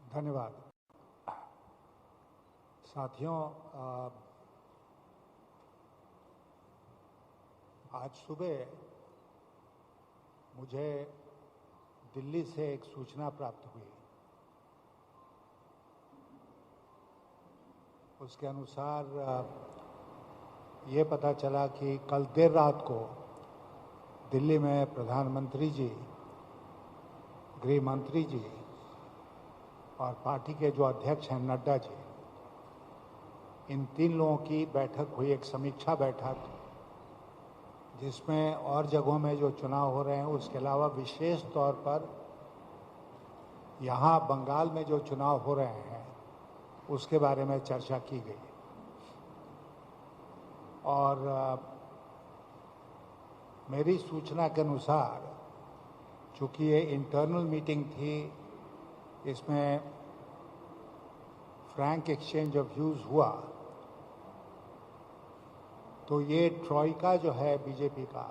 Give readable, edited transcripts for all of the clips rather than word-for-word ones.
धन्यवाद। साथियों, आज सुबह मुझे दिल्ली से एक सूचना प्राप्त हुई। उसके अनुसार ये पता चला कि कल देर रात को दिल्ली में प्रधानमंत्री जी, गृह मंत्री जी और पार्टी के जो अध्यक्ष हैं नड्डा जी, इन तीन लोगों की बैठक हुई, एक समीक्षा बैठक, जिसमें और जगहों में जो चुनाव हो रहे हैं उसके अलावा विशेष तौर पर यहाँ बंगाल में जो चुनाव हो रहे हैं उसके बारे में चर्चा की गई। और मेरी सूचना के अनुसार, चूँकि ये इंटरनल मीटिंग थी, इसमें फ्रैंक एक्सचेंज ऑफ व्यूज़ हुआ, तो ये ट्रॉइका जो है बीजेपी का,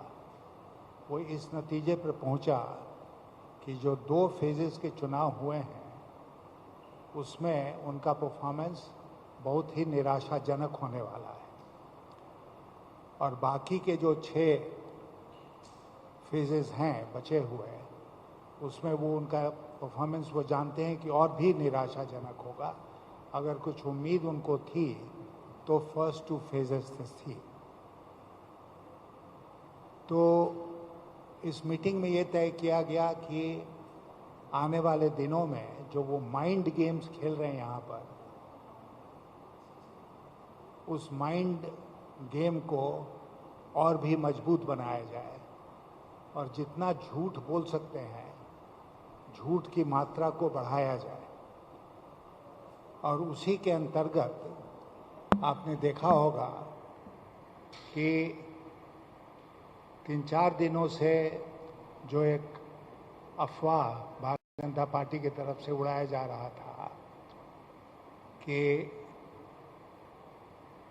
वो इस नतीजे पर पहुंचा कि जो 2 फेजेस के चुनाव हुए हैं उसमें उनका परफॉर्मेंस बहुत ही निराशाजनक होने वाला है, और बाकी के जो 6 फेजेस हैं बचे हुए, उसमें वो उनका परफॉर्मेंस वो जानते हैं कि और भी निराशाजनक होगा। अगर कुछ उम्मीद उनको थी तो फर्स्ट 2 फेजेस थी। तो इस मीटिंग में ये तय किया गया कि आने वाले दिनों में जो वो माइंड गेम्स खेल रहे हैं यहाँ पर, उस माइंड गेम को और भी मजबूत बनाया जाए और जितना झूठ बोल सकते हैं, झूठ की मात्रा को बढ़ाया जाए। और उसी के अंतर्गत आपने देखा होगा कि 3-4 दिनों से जो एक अफवाह भारतीय जनता पार्टी की तरफ से उड़ाया जा रहा था कि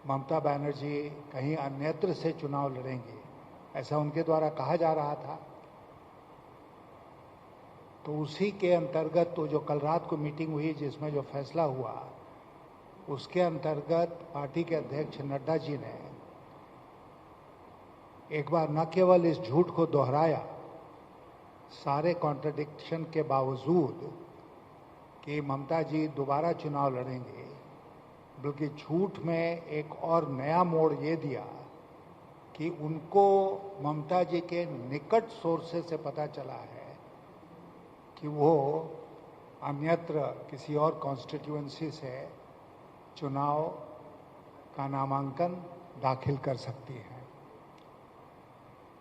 ममता बनर्जी कहीं अन्यत्र से चुनाव लड़ेंगी, ऐसा उनके द्वारा कहा जा रहा था। तो उसी के अंतर्गत तो जो कल रात को मीटिंग हुई जिसमें जो फैसला हुआ, उसके अंतर्गत पार्टी के अध्यक्ष नड्डा जी ने एक बार न केवल इस झूठ को दोहराया, सारे कॉन्ट्रडिक्शन के बावजूद, कि ममता जी दोबारा चुनाव लड़ेंगे, बल्कि झूठ में एक और नया मोड़ ये दिया कि उनको ममता जी के निकट सोर्सेस से पता चला है कि वो अन्यत्र किसी और कॉन्स्टिट्यूएंसी से चुनाव का नामांकन दाखिल कर सकती हैं।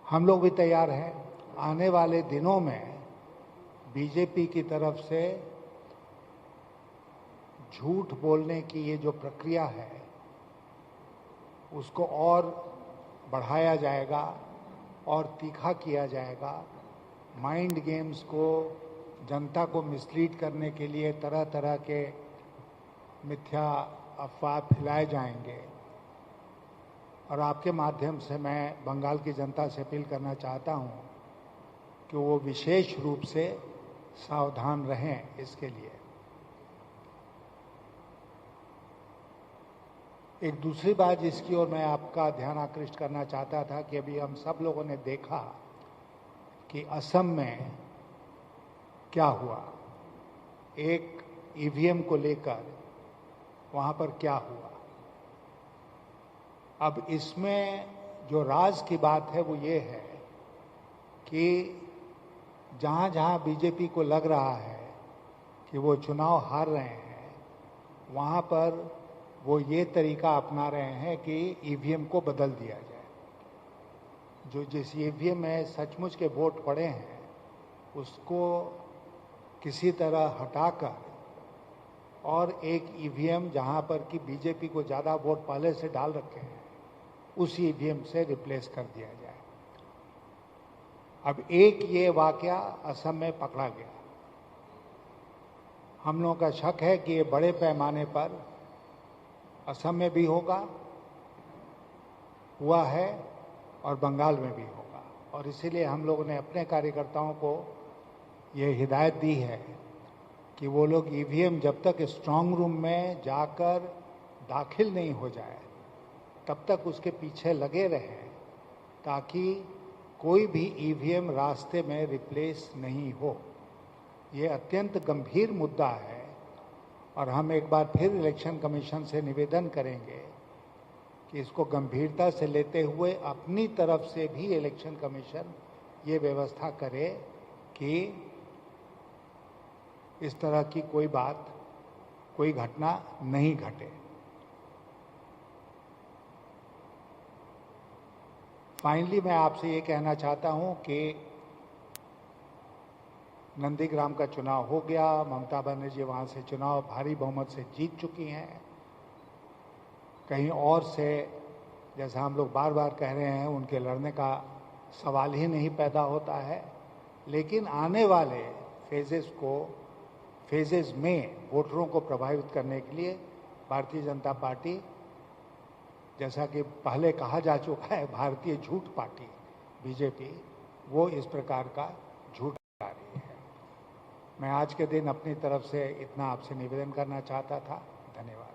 हम लोग भी तैयार हैं। आने वाले दिनों में बीजेपी की तरफ से झूठ बोलने की ये जो प्रक्रिया है उसको और बढ़ाया जाएगा और तीखा किया जाएगा। माइंड गेम्स को, जनता को मिसलीड करने के लिए तरह तरह के मिथ्या अफवाह फैलाए जाएंगे। और आपके माध्यम से मैं बंगाल की जनता से अपील करना चाहता हूं कि वो विशेष रूप से सावधान रहें इसके लिए। एक दूसरी बात जिसकी ओर मैं आपका ध्यान आकृष्ट करना चाहता था कि अभी हम सब लोगों ने देखा कि असम में क्या हुआ, एक ईवीएम को लेकर वहां पर क्या हुआ। अब इसमें जो राज की बात है वो ये है कि जहां जहां बीजेपी को लग रहा है कि वो चुनाव हार रहे हैं, वहां पर वो ये तरीका अपना रहे हैं कि ईवीएम को बदल दिया जाए। जो जिस ईवीएम में सचमुच के वोट पड़े हैं उसको किसी तरह हटाकर और एक ईवीएम जहां पर कि बीजेपी को ज़्यादा वोट पहले से डाल रखे हैं, उस ईवीएम से रिप्लेस कर दिया जाए। अब एक ये वाकया असम में पकड़ा गया। हम लोगों का शक है कि ये बड़े पैमाने पर असम में भी होगा, हुआ है, और बंगाल में भी होगा। और इसीलिए हम लोगों ने अपने कार्यकर्ताओं को ये हिदायत दी है कि वो लोग ईवीएम जब तक स्ट्रांग रूम में जाकर दाखिल नहीं हो जाए तब तक उसके पीछे लगे रहें, ताकि कोई भी ईवीएम रास्ते में रिप्लेस नहीं हो। ये अत्यंत गंभीर मुद्दा है और हम एक बार फिर इलेक्शन कमीशन से निवेदन करेंगे कि इसको गंभीरता से लेते हुए अपनी तरफ से भी इलेक्शन कमीशन ये व्यवस्था करे कि इस तरह की कोई घटना नहीं घटे। फाइनली मैं आपसे ये कहना चाहता हूं कि नंदीग्राम का चुनाव हो गया, ममता बनर्जी वहां से चुनाव भारी बहुमत से जीत चुकी हैं। कहीं और से, जैसा हम लोग बार बार कह रहे हैं, उनके लड़ने का सवाल ही नहीं पैदा होता है। लेकिन आने वाले फेजेस में वोटरों को प्रभावित करने के लिए भारतीय जनता पार्टी, जैसा कि पहले कहा जा चुका है, भारतीय झूठ पार्टी बीजेपी, वो इस प्रकार का झूठ ला रही है। मैं आज के दिन अपनी तरफ से इतना आपसे निवेदन करना चाहता था। धन्यवाद।